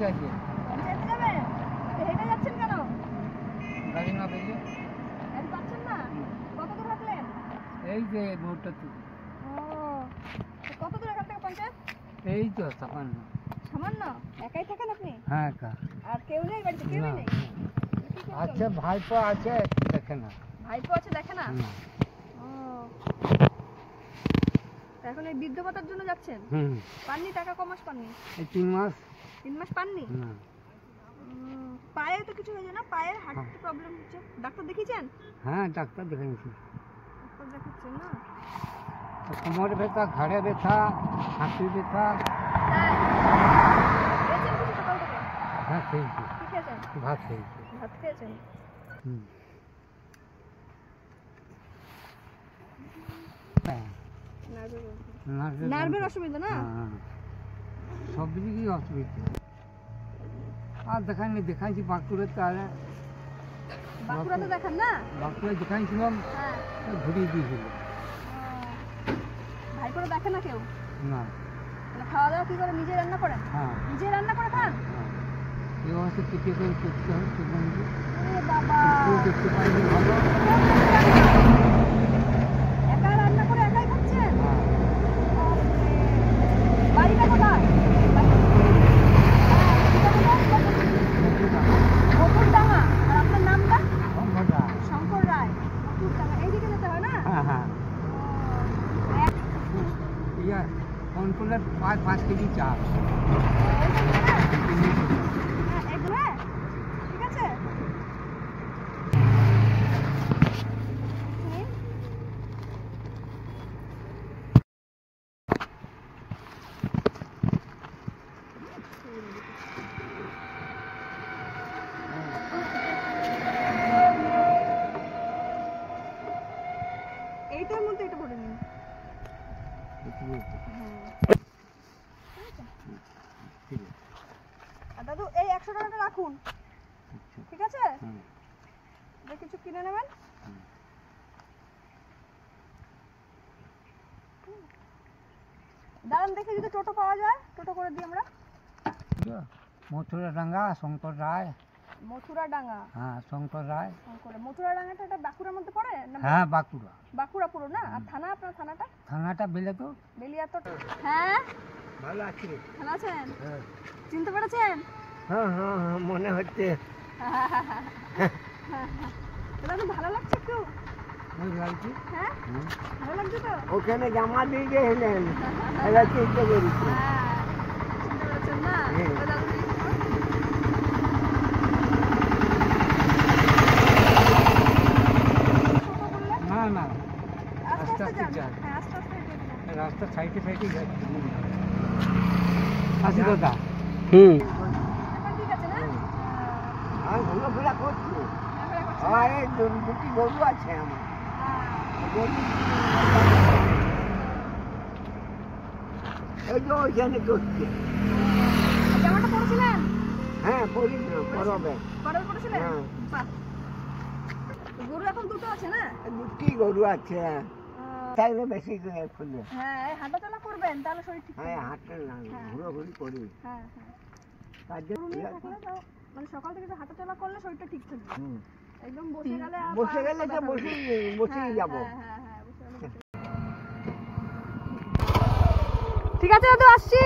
পঞ্চায়েতে। পঞ্চায়েতে যাবেন? হেঁটে যাচ্ছেন কেন? গাড়ি না পেলে। গাড়ি পাচ্ছেন না? কত দূর হাঁটলেন? এই যে রোডটা থেকে। ও, কত দূর এখান থেকে পঞ্চায়েত? এই তো সামান্য। সামান্য? একাই থাকেন আপনি? হ্যাঁ একা। আর কেউ নেই বাড়িতে? কেউ না। নেই? আচ্ছা ভাইপো আছে, দেখে না। ভাইপো আছে, দেখে না? না। ও, এখন এই বৃদ্ধ ভাতার জন্য যাচ্ছেন? পাননি টাকা? ক মাস পাননি? এই 3 মাস। 3 মাস পাননি? না। পায়ে তো কিছু হয়েছে না? পায়ের হাঁটতে প্রবলেম হচ্ছে, ডাক্তার দেখিয়েছেন? হ্যাঁ ডাক্তার দেখাইছি। ডাক্তার দেখাচ্ছেন না? কোমর ব্যথা, ঘাড়ে ব্যথা, হাঁটু ব্যথা। খেয়েছেন কিছু সকাল থেকে? হ্যাঁ খেয়েছি। কি খেয়েছেন? ভাত খেয়েছি। ভাত খেয়েছেন? নার্ভের অসুবিধা না? সব দিকেই অসুবিধা। আর দেখাইছি বাঁকুড়াতে। আর বাঁকুড়াতে দেখান না? বাঁকুড়ায় দেখাইছিলাম, ঘুরিয়ে দিয়েছিল। ভাই করে দেখে না কেউ? না। খাওয়া দাওয়া কি করে? নিজে রান্না করেন? হ্যাঁ নিজে রান্না করে খান? এই অবস্থা কেটে করে করতে হয়। বাবা, দেখতে পাইনি ভালো। একা রান্না করে একাই খাচ্ছেন? বাড়িটা কোথায়? মকুরডাঙ্গা। আর আপনার নামটা? শঙ্কর রায়। মকুরডাঙ্গা এইদিকে যেতে হয় না? হ্যাঁ কন্ট্রোলের 5 কেজি চাল। ঠিক আছে। এইটার মধ্যে এটা ভরে নিন। দাদু এই 100 টাকাটা রাখুন, ঠিক আছে? কিছু কিনে নেবেন। দাঁড়ান দেখি যদি টোটো পাওয়া যায়, টোটো করে দিই আমরা। মথুরাডাঙ্গা, শঙ্কর রায়। মথুরাডাঙ্গা? হ্যাঁ শঙ্কর রায়। মথুরাডাঙ্গাটা এটা বাঁকুড়ার মধ্যে পড়ে? হ্যাঁ বাঁকুড়া। বাঁকুড়া পুরো না? আর থানা? আপনার থানাটা? থানাটা বেলেতো। বেলিয়াতো। হ্যাঁ ভালো আছি। ভালো আছেন? চিনতে পেরেছেন? হ্যাঁ হ্যাঁ হ্যাঁ মনে হচ্ছে। দাদু ভালো লাগছে একটু? লাগছে। হ্যাঁ ভালো লাগছে তো? ওখানে জামা দিয়ে গেলেন, এরা চিনতে পেরেছি। চিনতে পেরেছেন না? না না আস্তে আস্তে আস্তে যান। হ্যাঁ আস্তে আস্তে রাস্তা সাইডে যাচ্ছে। আসি দাদা। এখন ঠিক আছে না? আমি ঘোরাফেরা করছি। এই দুটি গরু আছে আমার। এই যে ওইখানে করছে। জামাটা পরেছিলেন? হ্যাঁ পরিছিলাম, পরবে পরেছিলেন? গরু এখন দুটো আছে না? দুটি গরু আছে, তাইলে বেশি করে ফুলে। হ্যাঁ হাঁটাচলা করবেন তাহলে শরীর ঠিক থাকবে। হ্যাঁ হাঁটতে না, ঘোরাঘুরি করি। হ্যাঁ তার জন্য মানে সকাল থেকে হাঁটাচলা করলে শরীরটা ঠিক থাকবে। একদম বসে গেলে তো বসেই যাবো। ঠিক আছে দাদু, আসছি।